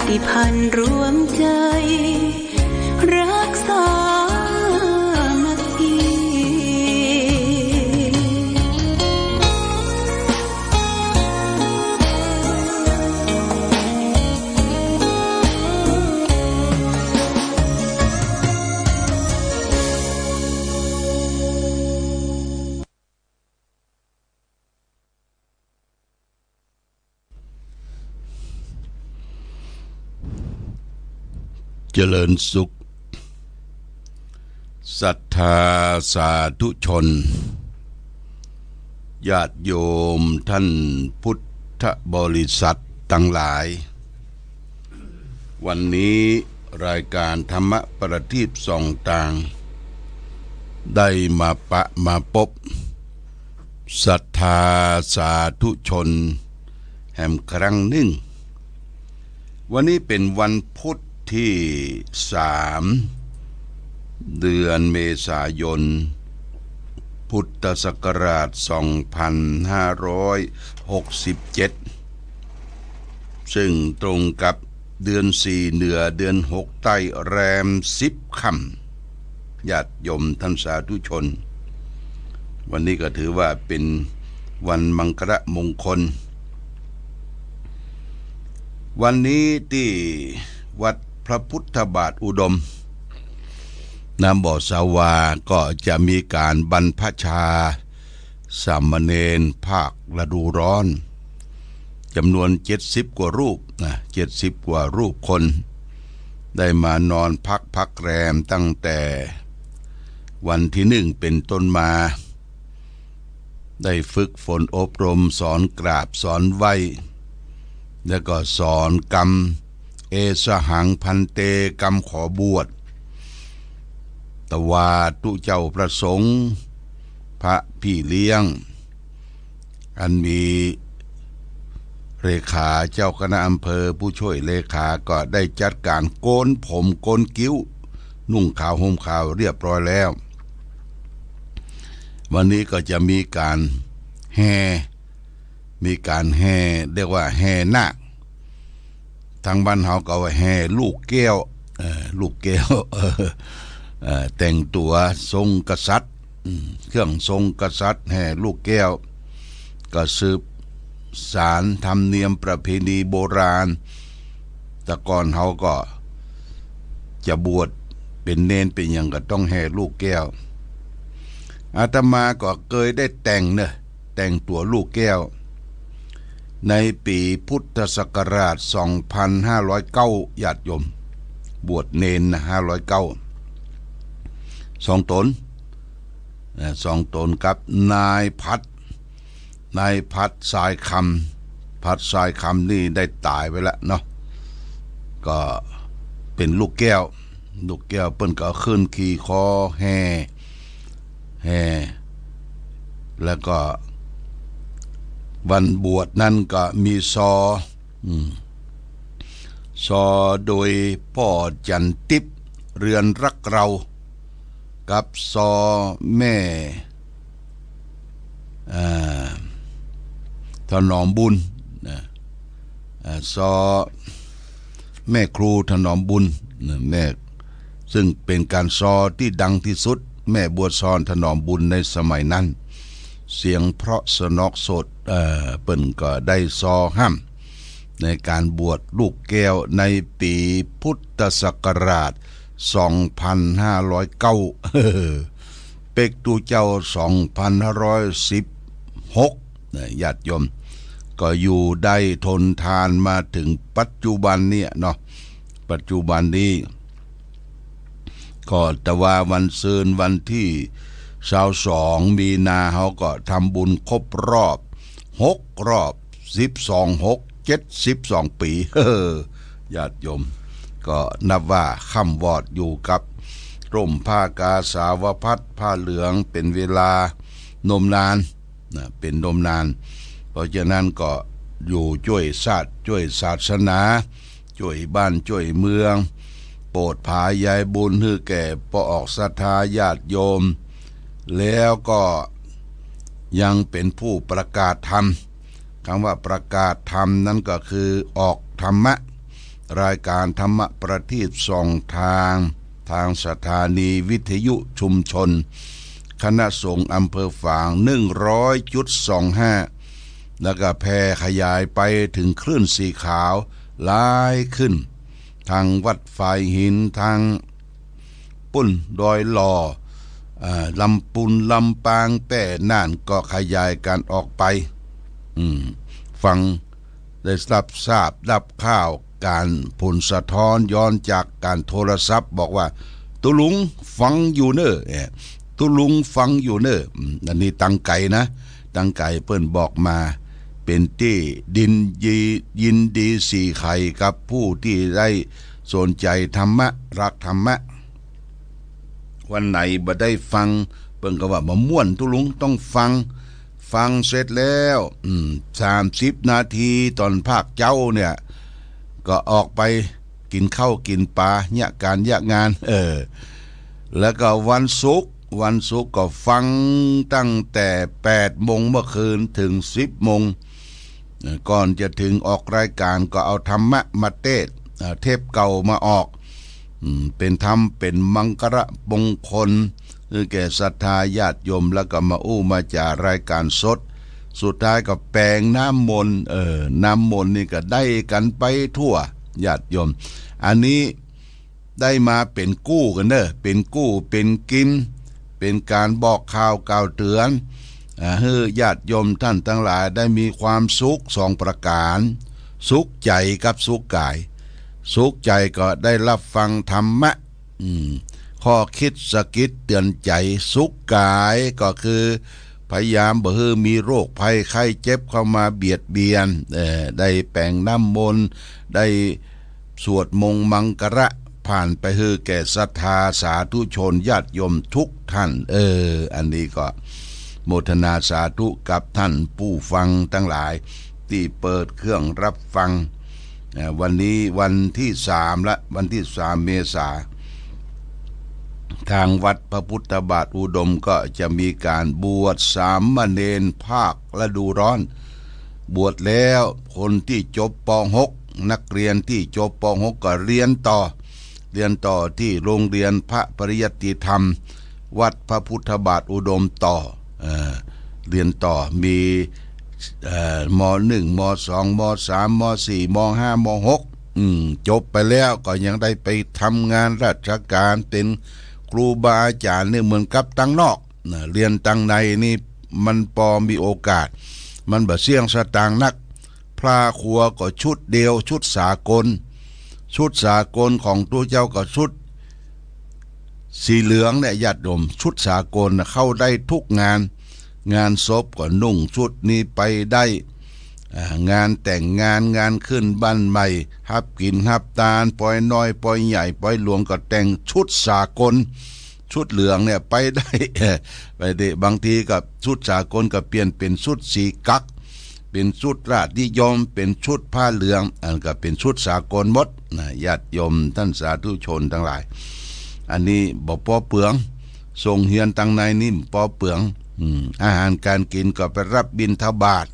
ติพันธ์รวมใจรักษามัคคีเจริญสุขศรัทธาสาธุชนญาติโยมท่านพุทธบริษัททั้งหลายวันนี้รายการธรรมประทีปส่องต่างได้มาพบศรัทธาสาธุชนแห่งครั้งหนึ่งวันนี้เป็นวันพุธที่3เดือนเมษายนพุทธศักราช2567ซึ่งตรงกับเดือน4เหนือเดือน6ใต้แรม10ค่ำญาติโยมท่านสาธุชนวันนี้ก็ถือว่าเป็นวันมังคละมงคลวันนี้ที่วัดพระพุทธบาทอุดมน้ำบ่อสาวาก็จะมีการบรรพชาสามเณรภาคฤดูร้อนจำนวน70กว่ารูป70กว่ารูปคนได้มานอนพักแรมตั้งแต่วันที่1เป็นต้นมาได้ฝึกฝนอบรมสอนกราบสอนไหว้แล้วก็สอนกรรมเอสหังพันเตกรรมขอบวชตวาตุเจ้าประสงค์พระพี่เลี้ยงอันมีเลขาเจ้าคณะอำเภอผู้ช่วยเลขาก็ได้จัดการโกนผมโกนคิ้วนุ่งขาวห่มขาวเรียบร้อยแล้ววันนี้ก็จะมีการแห่เรียกว่าแห่นาคทางบ้านเฮาก็ว่าแห่ลูกแก้วแต่งตัวทรงกษัตริย์เครื่องทรงกษัตริย์แห่ลูกแก้วก็สืบสารธรรมเนียมประเพณีโบราณแต่ก่อนเฮาก็จะบวชเป็นเณรเป็นหยังก็ต้องแห่ลูกแก้วอาตมาก็เคยได้แต่งตัวลูกแก้วในปีพุทธศักราช2509ญาติโยมบวชเณร509 2 ตนกับนายพัดสายคำนี่ได้ตายไปแล้วเนาะก็เป็นลูกแก้วเปิ้นก็ขึ้นขี่คอแห่แล้วก็วันบวชนั้นก็มีซอโดยพ่อจันทิพย์เรือนรักเรากับซอแม่ถนอมบุญซอแม่ครูถนอมบุญแม่ซึ่งเป็นการซอที่ดังที่สุดแม่บัวซอนถนอมบุญในสมัยนั้นเสียงเพราะสนอกสดเปิ้นก็ได้ซอห้ำในการบวชลูกแก้วในปีพุทธศักราช2509เป็กตูเจ้า2516ญาติโยมก็อยู่ได้ทนทานมาถึงปัจจุบันเนี่ยเนาะปัจจุบันนี้ก็แต่ว่าวันซืนวันที่22มีนาเขาก็ทำบุญครบรอบ72 ปีญาติโยมก็นับว่าค่ำวอดอยู่กับร่มผ้ากาสาวพัดผ้าเหลืองเป็นเวลานมนานเป็นนมนานเพราะฉะนั้นก็อยู่ช่วยชาติช่วยศาสนาช่วยบ้านช่วยเมืองโปรดภายายบุญให้แก่ปออกศรัทธาญาติโยมแล้วก็ยังเป็นผู้ประกาศธรรมคำว่าประกาศธรรมนั้นก็คือออกธรรมะ รายการธรรมประทีปส่องทางสถานีวิทยุชุมชนคณะสงฆ์อำเภอฝาง 100.25 แล้วก็แพร่ขยายไปถึงคลื่นสีขาวหลายขึ้นทางวัดฝายหินทางปุ่นดอยหล่อลำปุนลำปางแป้น่านก็ขยายการออกไปฟังได้รับทราบรับข่าวการผลสะท้อนย้อนจากการโทรศัพท์บอกว่าตุลุงฟังอยู่เนอตุลุงฟังอยู่เนออันนี้ตังไก่นะตังไก่เปิ้นบอกมาเป็นที่ยินดีสี่ไข่กับผู้ที่ได้สนใจธรรมะรักธรรมะวันไหนบ่ได้ฟังเปิ้นก็ว่าบ่ม่วนตุลุงต้องฟังเสร็จแล้ว30 นาทีตอนภาคเจ้าเนี่ยก็ออกไปกินข้าวกินปลาเนี่ยการเนี่ยงานแล้วก็วันศุกร์ก็ฟังตั้งแต่8 โมงเมื่อคืนถึง10 โมงก่อนจะถึงออกรายการก็เอาธรรมะมาเทปเก่ามาออกเป็นธรรมเป็นมังคระมงคลแก่ศรัทธาญาติโยมแล้วก็มามาจากรายการสดสุดท้ายก็แปลงน้ำมนต์น้ำมนต์นี่ก็ได้กันไปทั่วญาติโยมอันนี้ได้มาเป็นกู้กันเป็นกู้เป็นกินเป็นการบอกข่าวกล่าวเตือนให้ญาติโยมท่านทั้งหลายได้มีความสุข2 ประการสุขใจกับสุขกายสุขใจก็ได้รับฟังธรรมะข้อคิดสะกิดเตือนใจสุขกายก็คือพยายามบ่ให้มีโรคภัยไข้เจ็บเข้ามาเบียดเบียนได้แปลงน้ำมนต์ได้สวดมงมังกระผ่านไปให้แก่ศรัทธาสาธุชนญาติโยมทุกท่านอันนี้ก็โมทนาสาธุกับท่านผู้ฟังทั้งหลายที่เปิดเครื่องรับฟังวันนี้วันที่3และวันที่3 เมษายนทางวัดพระพุทธบาทอุดมก็จะมีการบวชสามเณรภาคฤดูร้อนบวชแล้วคนที่จบป .6 นักเรียนที่จบป .6 ก็เรียนต่อที่โรงเรียนพระปริยัติธรรมวัดพระพุทธบาทอุดมต่อเรียนต่อมีม.1 ม.2 ม.3 ม.4 ม.5 ม.6 จบไปแล้วก็ยังได้ไปทำงานราชการเป็นครูบาอาจารย์เนี่ยเหมือนกับตั้งนอกเรียนตั้งในนี่มันพอมีโอกาสมันบ่เสี่ยงสตางค์นักพระครัวก็ชุดเดียวชุดสากลของตัวเจ้าก็ชุดสีเหลืองเนี่ยญาติโยมชุดสากลเข้าได้ทุกงานศพก็นุ่งชุดนี้ไปได้งานแต่งงานขึ้นบ้านใหม่ฮับกินฮับตาลปล่อยน้อยปล่อยใหญ่ปล่อยหลวงก็แต่งชุดสากลชุดเหลืองเนี่ยไปได้ไปได้บางทีกับชุดสากลก็เปลี่ยนเป็นชุดสีกั๊กเป็นชุดราชนิยมเป็นชุดผ้าเหลืองอันก็เป็นชุดสากลหมดญาติโยมท่านสาธุชนทั้งหลายอันนี้บ่พอเปลืองทรงเฮียนตั้งในนี่พอเปลืองอาหารการกินก็ไปรับบิณฑบาต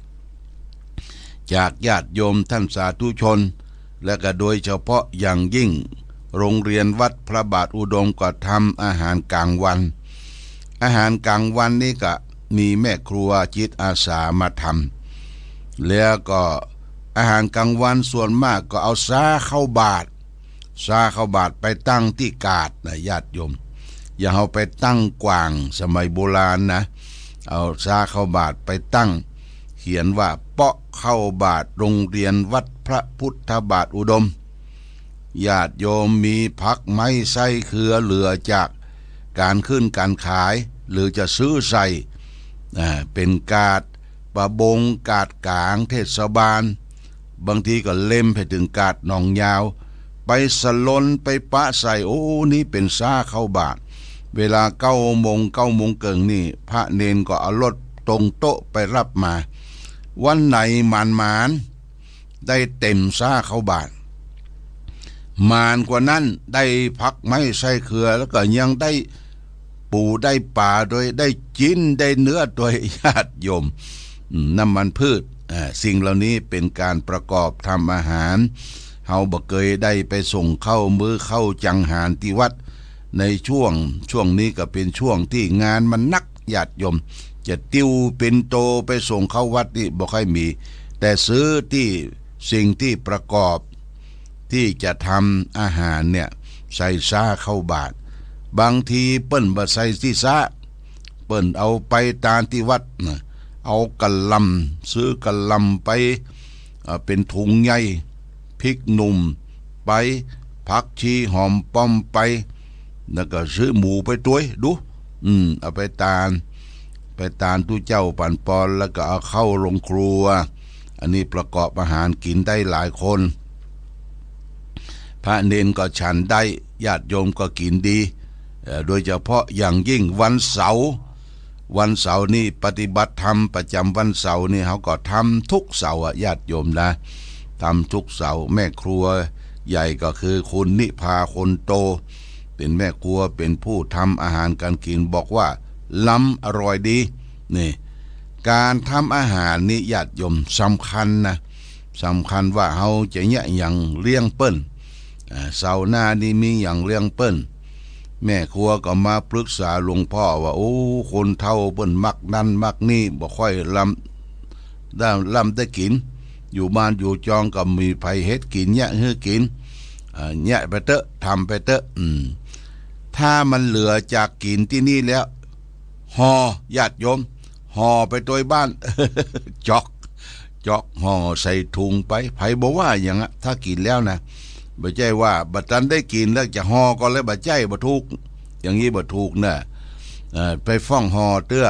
จากญาติโยมท่านสาธุชนและก็โดยเฉพาะอย่างยิ่งโรงเรียนวัดพระบาทอุดมก็ทำอาหารกลางวันนี่ก็มีแม่ครัวจิตอาสามาทำแล้วก็อาหารกลางวันส่วนมากก็เอาซาเข้าบาตรไปตั้งที่กาดนะญาติโยมอย่าเอาไปตั้งกว่างสมัยโบราณนะเอาซาเข้าบาตรไปตั้งเขียนว่าเปาะเข้าบาตรโรงเรียนวัดพระพุทธบาทอุดมญาติโยมมีผักไม้ไส้เครือเหลือจากการขึ้นการขายหรือจะซื้อใส่เป็นกาดประบงกาดกลางเทศบาลบางทีก็เล่มไปถึงกาดหนองยาวไปสลนไปปะใส่โอ้นี่เป็นซาเข้าบาตรเวลา9 โมงเกิงนี่พระเนนก็เอารถตรงโต๊ะไปรับมาวันไหนมานได้เต็มซาเข้าบาตรมานกว่านั้นได้ผักไม้ไส้เครือแล้วก็ยังได้ปูได้ป่าโดยได้จิ้นได้เนื้อโดยญาติโยมน้ำมันพืชสิ่งเหล่านี้เป็นการประกอบทำอาหาร เฮาบ่เคยได้ไปส่งเข้ามือเข้าจังหารที่วัดในช่วงนี้ก็เป็นช่วงที่งานมันนักญาติโยมจะติ้วเป็นโตไปส่งเข้าวัดนี่บ่ค่อยมีแต่ซื้อที่สิ่งที่ประกอบที่จะทำอาหารเนี่ยใส่ซ่าเข้าบาตรบางทีเปิ้นบ่ใส่ที่ซ่าเปิ้นเอาไปตามที่วัดเอากะลำซื้อกะลำไปเป็นถุงใหญ่พริกหนุ่มไปผักชีหอมป้อมไปแล้วก็ซื้อหมูไปตัวยดูเอาไปตาลตู้เจ้าปั่นปอนแล้วก็เอาเข้าโรงครัวอันนี้ประกอบอาหารกินได้หลายคนพระเนนก็ฉันได้ญาติโยมก็กินดีโดยเฉพาะอย่างยิ่งวันเสาร์นี่ปฏิบัติธรรมประจำวันเสาร์นี่เขาก็ทำทุกเสาร์ญาติโยมนะทำทุกเสาร์แม่ครัวใหญ่ก็คือคุณนิพาคนโตเป็นแม่ครัวเป็นผู้ทำอาหารการกินบอกว่าล้ำอร่อยดีนี่การทำอาหารนี่ญาติโยมสำคัญนะสำคัญว่าเฮาจะเนี่ยอย่างเลี้ยงเปิ้นเสาร์หน้านี่มีอย่างเลี้ยงเปิ้นแม่ครัวก็มาปรึกษาหลวงพ่อว่าโอ้คนเฒ่าเปิ้นมักนั่นมักนี่บ่ค่อยล้ำได้กินอยู่บ้านอยู่จองก็มีไผเฮ็ดกินเนี่ยฮือกินเนี่ยไปเตอะทำไปเตอะถ้ามันเหลือจากกินที่นี่แล้วห่อญาติโยมห่อไปตัวบ้าน จอกห่อใส่ถุงไปไผบ่ว่าอย่างอ่ะถ้ากินแล้วนะบ่ใช่ว่าบัดนั้นได้กินแล้วจะห่อก็เลยบ่ใจบ่ถูกอย่างนี้บ่ถูกนะไปฟ้องห่อเตื้อ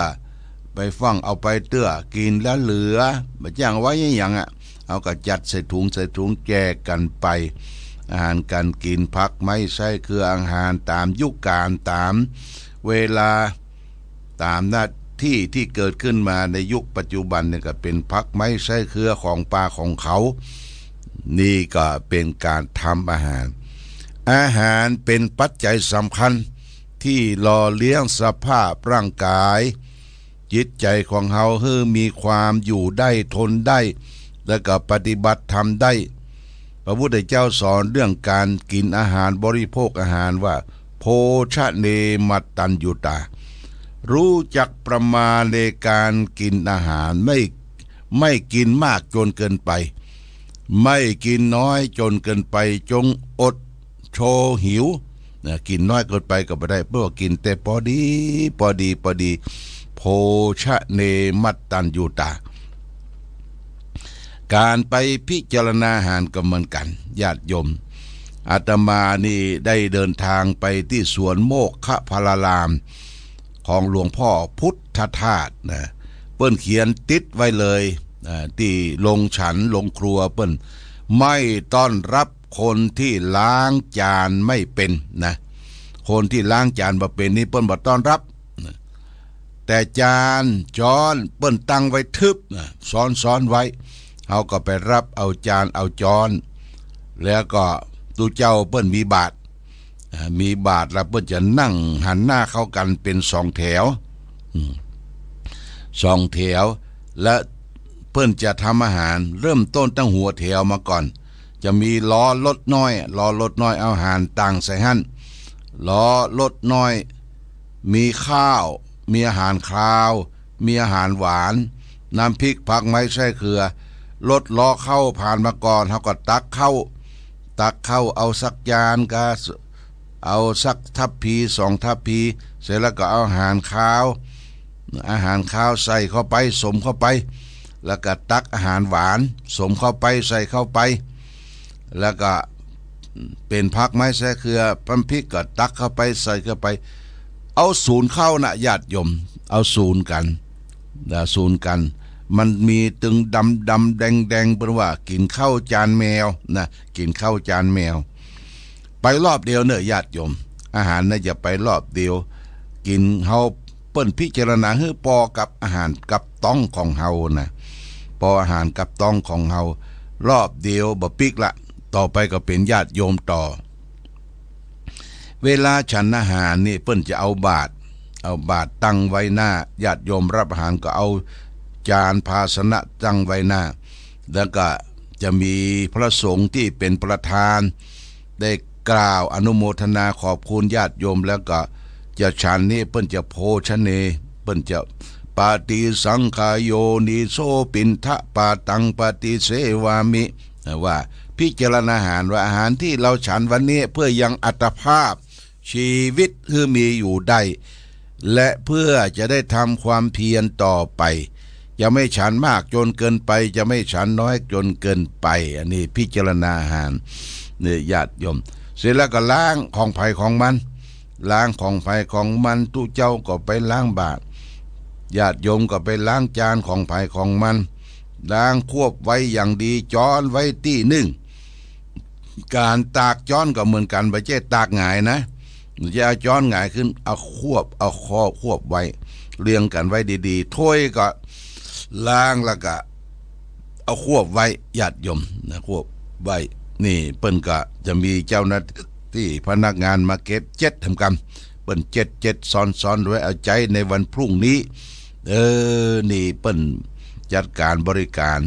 ไปฟ้องเอาไปเตื้อกินแล้วเหลือบ่จ้างไว้อย่างอ่ะเอาก็จัดใส่ถุงแจกกันไปอาหารการกินพักไม่ใช่คืออาหารตามยุคการตามเวลาตามหน้าที่ที่เกิดขึ้นมาในยุคปัจจุบันเนี่ยก็เป็นพักไม่ใช่เครือของป่าของเขานี่ก็เป็นการทำอาหารเป็นปัจจัยสำคัญที่หล่อเลี้ยงสภาพร่างกายจิตใจของเฮาให้มีความอยู่ได้ทนได้และก็ปฏิบัติธรรมได้พระพุทธเจ้าสอนเรื่องการกินอาหารบริโภคอาหารว่าโภชเนมัตตัญญูตารู้จักประมาณในการกินอาหารไม่กินมากจนเกินไปไม่กินน้อยจนเกินไปจงอดโชหิวกินน้อยเกินไปก็ไม่ได้เพราะว่ากินแต่พอดีโภชเนมัตตัญญูตาการไปพิจารณาอาหารก็เหมือนกันญาติโยมอาตมานี่ได้เดินทางไปที่สวนโมกขพารารามของหลวงพ่อพุทธทาสนะเปิ้นเขียนติดไว้เลยที่ลงฉันลงครัวเปิ้นไม่ต้อนรับคนที่ล้างจานไม่เป็นนะคนที่ล้างจานบ่เป็นนี่เปิ้นบ่ต้อนรับแต่จานช้อนเปิ้นตั้งไว้ทึบซ้อนไว้เฮาก็ไปรับเอาจานเอาช้อนแล้วก็ตู้เจ้าเปิ้นมีบาทแล้วเปิ้นจะนั่งหันหน้าเข้ากันเป็น2 แถวและเปิ้นจะทำอาหารเริ่มต้นตั้งหัวแถวมาก่อนจะมีล้อรถน้อยเอาอาหารต่างใส่หั่นล้อรถน้อยมีข้าวมีอาหารคาวมีอาหารหวานน้ำพริกผักไม้ไส้เขือรถล้อเข้าผ่านมาก่อนเฮาก็ตักเข้าเอาสักจานก็เอาสักทัพพี2 ทัพพีเสร็จแล้วก็เอาอาหารคาวใส่เข้าไปสมเข้าไปแล้วก็ตักอาหารหวานสมเข้าไปใส่เข้าไปแล้วก็เป็นผักไม้แซ่เครือน้ำพริกก็ตักเข้าไปใส่เข้าไปเอาศูนย์เข้านะญาติโยมเอาศูนย์กันมันมีตึงดำแดงเป็นว่ากินข้าวจานแมวนะกินข้าวจานแมวไปรอบเดียวเนอะญาติโยมอาหารน่ะอย่าไปรอบเดียวกินเฮาเปิ้นพิจารณาให้พอกับอาหารกับต้องของเฮานะพออาหารกับต้องของเฮารอบเดียวบ่ปิกละต่อไปก็เป็นญาติโยมต่อเวลาฉันอาหารนี่เปิ้นจะเอาบาตรตั้งไว้หน้าญาติโยมรับอาหารก็เอาจานภาชนะตั้งไว้หน้าแล้วก็ จะมีพระสงฆ์ที่เป็นประธานได้กล่าวอนุโมทนาขอบคุณญาติโยมแล้วก็จะฉันนี้เปิ้นจะโพชเนเปิ้นจะปาติสังขายโยนิโสปินทะปาตังปฏิเสวามิว่าพิจารณาอาหารว่าอาหารที่เราฉันวันนี้เพื่อยังอัตภาพชีวิตคือมีอยู่ได้และเพื่อจะได้ทำความเพียรต่อไปจะไม่ฉันมากจนเกินไปจะไม่ฉันน้อยจนเกินไปอันนี้พิจารณาอาหารเนี่ยญาติโยมเสร็จแล้วก็ล้างของไผ่ของมันล้างของไผ่ของมันตู้เจ้าก็ไปล้างบาตรญาติโยมก็ไปล้างจานของไผ่ของมันล้างควบไว้อย่างดีจ้อนไว้ที่นึ่งการตากจ้อนก็เหมือนกันไม่ใช่ตากหงายนะจะเอาจ้อนหงายขึ้นเอาควบเอาคอควบไว้เรียงกันไว้ดีๆถ้วยก็ล้างแล้วก็เอาควบไว้ญาติโยมนะควบไว้นี่เปิ้นก็จะมีเจ้าหน้าที่พนักงานมาเก็บเจ็ดทำกรรมเปิ้นเจ็ดซ้อนไว้เอาใจในวันพรุ่งนี้นี่เปิ้นจัดการบริการ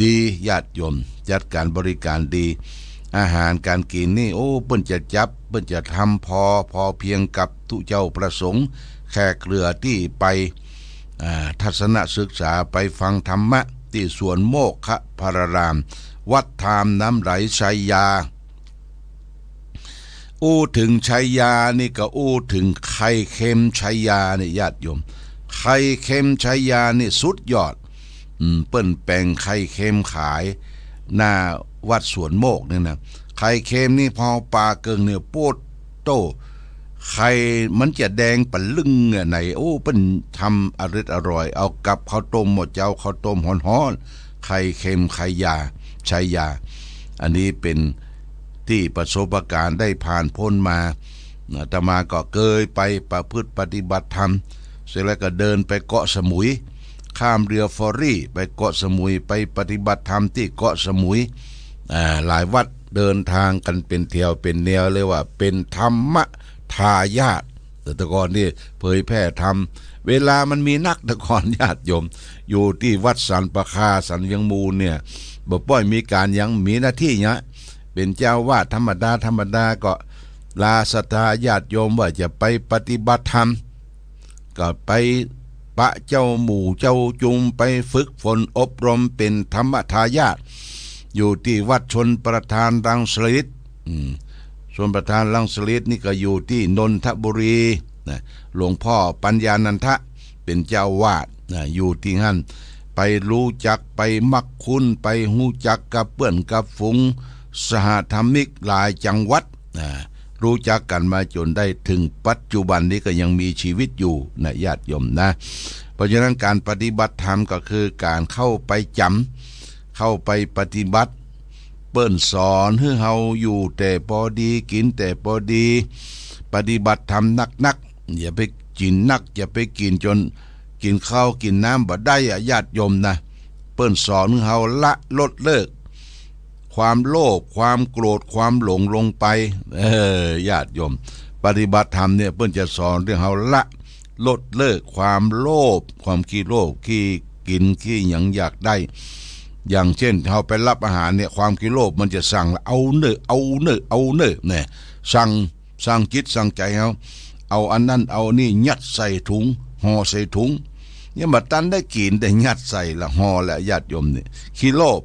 ดีญาติโยมจัดการบริการดีอาหารการกินนี่โอ้เปิ้นจะจับเปิ้นจะทำพอเพียงกับทุเจ้าประสงค์แขกเรือที่ไปทัศนศึกษาไปฟังธรรมะที่สวนโมกขพารารามวัดธรรมน้ำไหลชัยยาถึงชัยยานี่ก็ถึงไข่เค็มชัยยานี่ญาติโยมไข่เค็มชัยยานี่สุดยอดเปิ้นแปลงไข่เค็มขายหน้าวัดสวนโมกนี่นะไข่เค็มนี่พอปลาเกิงเนี่ยโปดโตไข่มันจะแดงปะลึงไหนเปิ้นทำอร่อยเอากับข้าวต้มหมดเจ้าข้าวต้มฮ้อนๆไข่เค็มไข่ยาชัยยาอันนี้เป็นที่ประสบการณ์ได้ผ่านพ้นมาอาตมาก็เคยไปประพฤติปฏิบัติธรรมเสร็จแล้วก็เดินไปเกาะสมุยข้ามเรือฟอร์รี่ไปเกาะสมุยไปปฏิบัติธรรมที่เกาะสมุยหลายวัดเดินทางกันเป็นเที่ยวเป็นแนวเลยว่าเป็นธรรมทายาทแต่ก่อนนี่เผยแพร่ธรรมเวลามันมีนักแต่ก่อนญาติโยมอยู่ที่วัดสันปะคาสันเวียงมูลเนี่ยบ่ป้อยมีการยังมีหน้าที่เนี่ยเป็นเจ้าวาดธรรมดาก็ลาศรัทธาญาติโยมว่าจะไปปฏิบัติธรรมก็ไปปะเจ้าหมู่เจ้าจุมไปฝึกฝนอบรมเป็นธรรมทายาทอยู่ที่วัดชนประธานรังสฤษชนประธานรังสฤษนี่ก็อยู่ที่นนทบุรีนะหลวงพ่อปัญญานันทะเป็นเจ้าวาดอยู่ที่นั่นไปรู้จักไปมักคุ้นไปหู้จักกับเพื่อนกับฝูงสหธรรมิกหลายจังหวัดรู้จักกันมาจนได้ถึงปัจจุบันนี้ก็ยังมีชีวิตอยู่นะญาติโยมนะเพราะฉะนั้นการปฏิบัติธรรมก็คือการเข้าไปจำเข้าไปปฏิบัติเปิ้นสอนให้เฮาอยู่แต่พอดีกินแต่พอดีปฏิบัติธรรมนักอย่าไปกินนักอย่าไปกินจนกินข้าวกินน้ำบ่ได้ญาติโยมนะเปิ้นสอนให้เฮาละลดเลิกความโลภความโกรธความหลงลงไปญาติโยมปฏิบัติธรรมเนี่ยเปิ้นจะสอนเรื่องเฮาละลดเลิกความโลภความขี้โลภขี้กินขี้หยังอยากได้อย่างเช่นเฮาไปรับอาหารเนี่ยความขี้โลภมันจะสั่งเอาเนอะเนี่ยสั่งจิตสั่งใจเฮาเอาอันนั้นเอานี่ยัดใส่ถุงห่อใส่ถุงเนี่ยมาตันได้กินแต่ยัดใส่ละห่อละญาติโยมนี่ขี้โลภ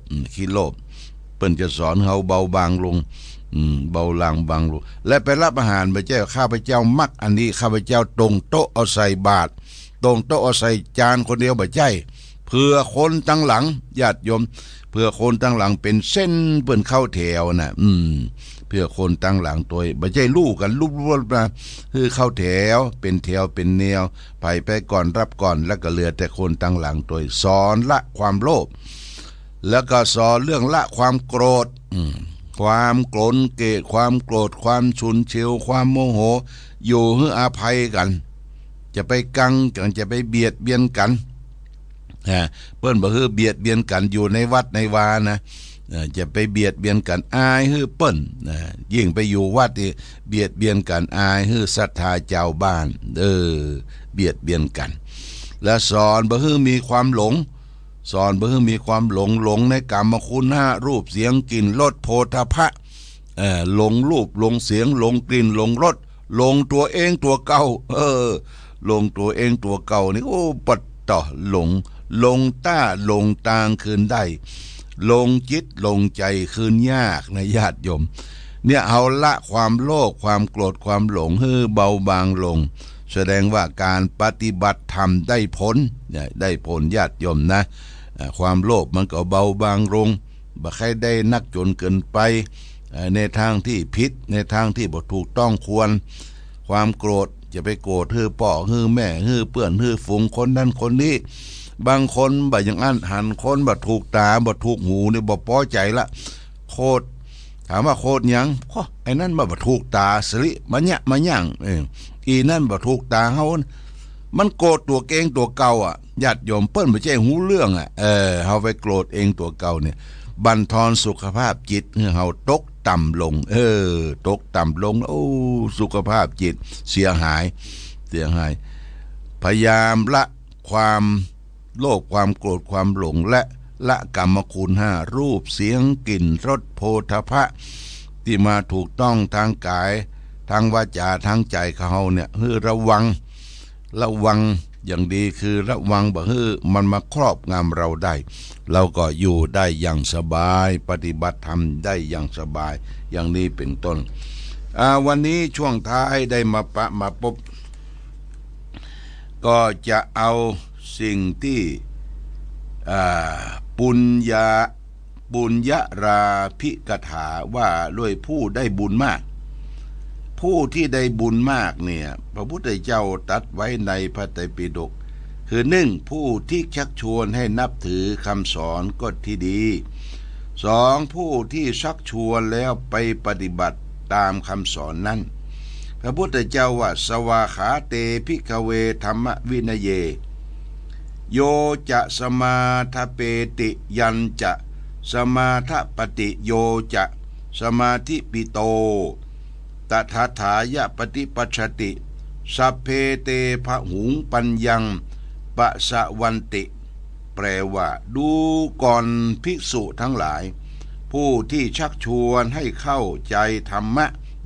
เปิ้นจะสอนเฮาเบาบางลงเบาลางบางลงและไปรับอาหารพระเจ้าข้าพเจ้ามักอันนี้ข้าพเจ้าตรงโต๊ะเอาใส่บาตรตรงโต๊ะเอาใส่จานคนเดียวบ่ใช่เพื่อคนตั้งหลังญาติโยมเพื่อคนตั้งหลังเป็นเส้นเปิ้นเข้าแถวน่ะเพื่อคนตั้งหลังตัวบ่ใช่ลู่กันลุบมาคือเข้าแถวเป็นแถวเป็นแนวไปก่อนรับก่อนแล้วก็เหลือแต่คนตั้งหลังตัวสอนละความโลภแล้วก็สอนเรื่องละความโกรธความโกรธเกลียดความโกรธความฉุนเฉียวความโมโหอยู่ให้อภัยกันจะไปกังกันจะไปเบียดเบียนกันเปิ้นบ่ฮือเบียดเบียนกันอยู่ในวัดในวานะจะไปเบียดเบียนกันอายฮือเปิ้นยิ่งไปอยู่วัดนี่เบียดเบียนกันอายฮือศรัทธาเจ้าบ้านเบียดเบียนกันและสอนบ่ฮือมีความหลง สอนเพื่อมีความหลงในกามคุณห้ารูปเสียงกลิ่นรสโผฏฐัพพะหลงรูปหลงเสียงหลงกลิ่นหลงรสหลงตัวเองตัวเก่าหลงตัวเองตัวเก่านี่โอ้ปัดต่อหลงต้าหลงตางคืนได้หลงจิตหลงใจคืนยากนะญาติโยมเนี่ยเอาละความโลภความโกรธความหลงให้เบาบางลงแสดงว่าการปฏิบัติธรรมได้ผลได้ผลญาติโยมนะความโลภมันก็เบาบางลงบ่ใครได้นักจนเกินไปในทางที่ผิดในทางที่บ่ถูกต้องควรความโกรธจะไปโกรธฮือพ่อฮือแม่ฮือเพื่อนฮือฝูงคนนั้นคนนี้บางคนบ่อย่างอั้นหันคนบ่ถูกตาบ่ถูกหูนี่บ่พอใจละโคตรถามว่าโคตรหยังไอ้นั่นบ่ถูกตาสิริมันยะมายั่งอีนั่นบ่ถูกตาเฮามันโกรธตัวเองตัวเก่าญาติโยมเปิ้นบ่ใช่หูเรื่องเฮาไปโกรธเองตัวเก่าเนี่ยบั่นทอนสุขภาพจิตให้เฮาตกต่ำลงตกต่ำลงโอ้สุขภาพจิตเสียหายพยายามละความโลภความโกรธความหลงและละกรรมคุณห้ารูปเสียงกลิ่นรสโผฏฐัพพะที่มาถูกต้องทางกายทางวาจาทางใจเขาเนี่ยให้ระวังอย่างดีคือระวังบ่ให้มันมาครอบงำเราได้เราก็อยู่ได้อย่างสบายปฏิบัติธรรมได้อย่างสบายอย่างนี้เป็นต้นวันนี้ช่วงท้ายได้มาพบก็จะเอาสิ่งที่ปุญญราภิกถาว่าด้วยผู้ได้บุญมากผู้ที่ได้บุญมากเนี่ยพระพุทธเจ้าตรัสไว้ในพระไตรปิฎกคือ1ผู้ที่ชักชวนให้นับถือคำสอนก็ที่ดี2ผู้ที่ชักชวนแล้วไปปฏิบัติตามคำสอนนั้นพระพุทธเจ้าว่าสวาขาเตภิกขเวธัมมวินัยเยโยจะสมาทเปติยันจะสมาทปฏิโยจะสมาธิปิโตตถาถายะปฏิปัชชติสัพเพเตภหุงปัญญังปะสะวันติแปลว่าดูก่อนภิกษุทั้งหลายผู้ที่ชักชวนให้เข้าใจธรรม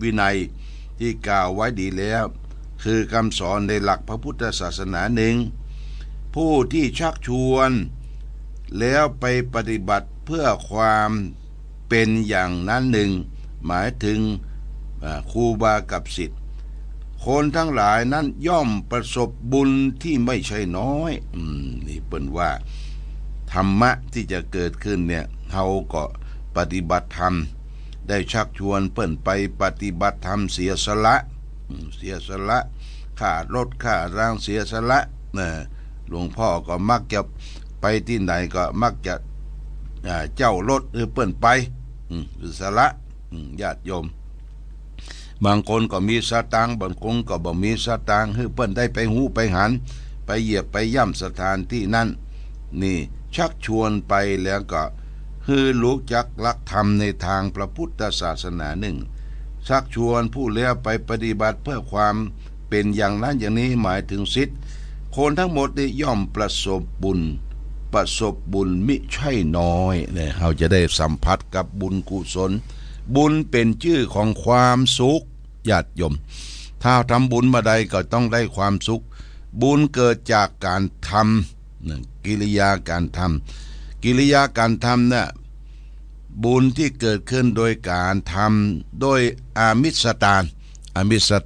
วินัยที่กล่าวไว้ดีแล้วคือคำสอนในหลักพระพุทธศาสนาหนึ่งผู้ที่ชักชวนแล้วไปปฏิบัติเพื่อความเป็นอย่างนั้นหนึ่งหมายถึงครูบากับศิษย์คนทั้งหลายนั้นย่อมประสบบุญที่ไม่ใช่น้อยนี่เปิ้นว่าธรรมะที่จะเกิดขึ้นเนี่ยเฮาก็ปฏิบัติธรรมได้ชักชวนเปิ้นไปปฏิบัติธรรมเสียสละค่ารถค่ารางเสียสละหลวงพ่อก็มักจะไปที่ไหนก็มักจะเจ้ารถหรือเปิ้นไปสละญาติโยมบางคนก็มีสตางค์บางคนก็บ่มีสตางค์ให้เปิ้นได้ไปหูไปหันไปเหยียบไปย่ำสถานที่นั้นนี่ชักชวนไปแล้วก็ให้รู้จักหลักธรรมในทางพระพุทธศาสนาหนึ่งชักชวนผู้แล้วไปปฏิบัติเพื่อความเป็นอย่างนั้นอย่างนี้หมายถึงศิษย์คนทั้งหมดได้ย่อมประสบบุญมิใช่น้อยเนี่ยเราจะได้สัมผัสกับบุญกุศลบุญเป็นชื่อของความสุขญาติโยมถ้าทำบุญมาใดก็ต้องได้ความสุขบุญเกิดจากการทำกิริยาการทำเนี่ยบุญที่เกิดขึ้นโดยการทำโดยอามิส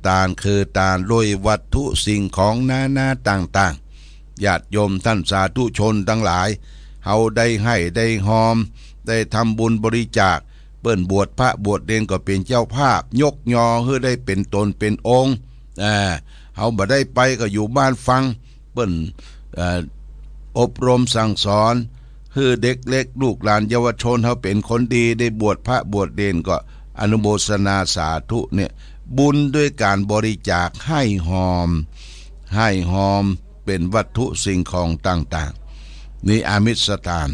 ตานคือตานโดยวัตถุสิ่งของนาต่างๆญาติโยมท่านสาธุชนทั้งหลายเฮาได้ให้ได้หอมได้ทำบุญบริจาคเปิ้นบวชพระบวชเนรก็เป็นเจ้าภาพยกยอให้ได้เป็นตนเป็นองค์เฮาบ่ได้ไปก็อยู่บ้านฟังเปิ้นอบรมสั่งสอนให้เด็กเล็กลูกหลานเยาวชนเฮาเป็นคนดีได้บวชพระบวชเนรก็อนุโมทนาสาธุเนี่ยบุญด้วยการบริจาคให้หอมเป็นวัตถุสิ่งของต่างๆนี่อามิสทาน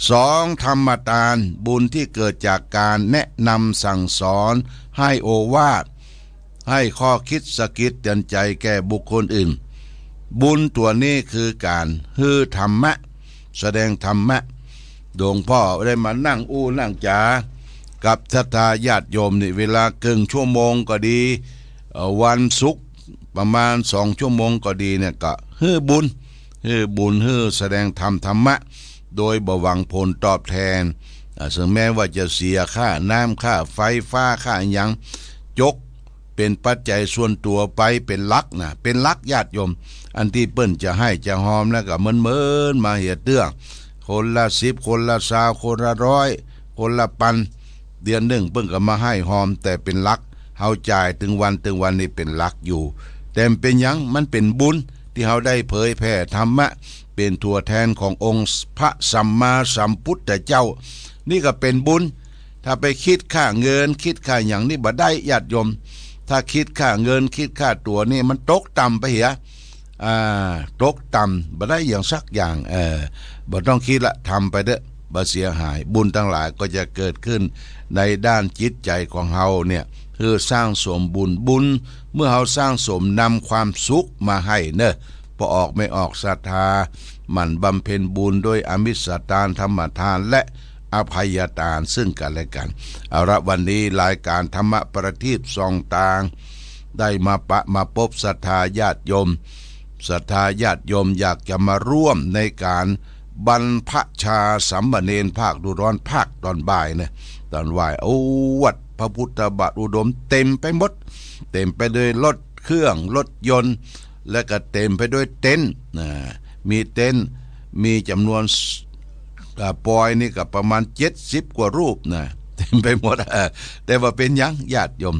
2ธรรมทานบุญที่เกิดจากการแนะนำสั่งสอนให้โอวาทให้ข้อคิดสะกิดเตือนใจแก่บุคคลอื่นบุญตัวนี้คือการฮือธรรมะ แสดงธรรมะหลวงพ่อได้มานั่งนั่งจ๋ากับศรัทธาญาติโยมนี่เวลาครึ่งชั่วโมงก็ดีวันศุกร์ประมาณ2 ชั่วโมงก็ดีเนี่ยก็ฮื้อบุญแสดงธรรมะโดยบ่หวังผลตอบแทนซึ่งแม้ว่าจะเสียค่าน้ำค่าไฟฟ้าค่าหยังยกเป็นปัจจัยส่วนตัวไปเป็นหลักนะเป็นหลักญาติโยมอันที่เปิ้นจะให้จะหอมแล้วก็เมินมาเหียเตื้อคนละ10คนละ20คนละ100คนละพันเดือนหนึ่งเปิ้นก็มาให้หอมแต่เป็นหลักเฮาจ่ายถึงวันนี่เป็นหลักอยู่แต่เป็นหยังมันเป็นบุญที่เฮาได้เผยแผ่ธรรมะเป็นตัวแทนขององค์พระสัมมาสัมพุทธเจ้านี่ก็เป็นบุญถ้าไปคิดค่าเงินคิดค่าอย่างนี้บ่ได้ญาติโยมถ้าคิดค่าเงินคิดค่าตัวนี่มันตกต่ำไปเหียตกต่ำบ่ได้อย่างสักอย่างบ่ต้องคิดละทำไปเด้อบ่เสียหายบุญทั้งหลายก็จะเกิดขึ้นในด้านจิตใจของเฮาเนี่ยคือสร้างสมบุญเมื่อเฮาสร้างสมนำความสุขมาให้เนอะพอออกไม่ออกศรัทธามันบำเพ็ญบุญด้วยอมิสทานธรรมทานและอภัยทานซึ่งกันและกันเอาละวันนี้รายการธรรมะประทีปส่องตางได้มาพบศรัทธาญาติโยมอยากจะมาร่วมในการบรรพชาสัมมเนรภาคฤดูร้อนภาคตอนบ่ายเนี่ยตอนบ่ายวัดพระพุทธบาทอุดมเต็มไปหมดเต็มไปด้วยรถเครื่องรถยนต์และก็เต็มไปด้วยเต็นท์มีเต็นท์มีจำนวนปอยนี่ก็ประมาณ70 กว่ารูปนะเต็มไปหมดแต่ว่าเป็นยังญาติโยม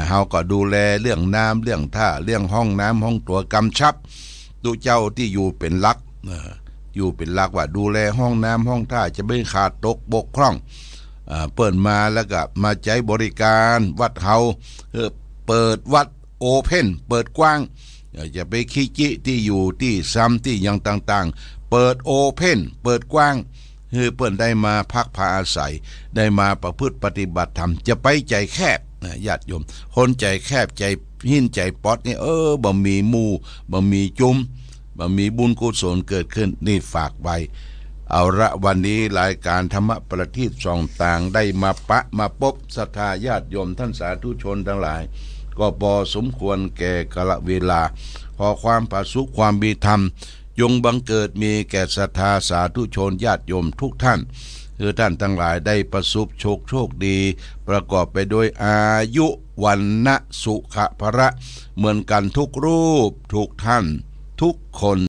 เฮาก็ดูแลเรื่องน้ำเรื่องท่าเรื่องห้องน้ำห้องตัวกำชับดูเจ้าที่อยู่เป็นหลักว่าดูแลห้องน้ำห้องท่าจะไม่ขาดตกบกพร่องเปิดมาแล้วก็มาใช้บริการวัดเฮาเปิดวัดโอเพ่นเปิดกว้างอย่าไปขี้จิที่อยู่ที่ซ้ำที่ยังต่างๆเปิดโอเพ่นเปิดกว้างคือเปิ้นได้มาพักพาอาศัยได้มาประพฤติปฏิบัติธรรมจะไปใจแคบญาติโยมคนใจแคบใจหิ้นใจป๊อดนี่บ่มีหมู่บ่มีจุ้มบ่มีบุญกุศลเกิดขึ้นนี่ฝากไว้เอาละวันนี้รายการธรรมะประทีปส่องต่างได้มาพบศรัทธาญาติโยมท่านสาธุชนทั้งหลายก็พอสมควรแก่กาลเวลาขอความผาสุขความมีธรรมจงบังเกิดมีแก่ศรัทธาสาธุชนญาติโยมทุกท่านคือท่านทั้งหลายได้ประสบโชคดีประกอบไปด้วยอายุวันนะสุขภระเหมือนกันทุกรูปทุกท่านทุกคน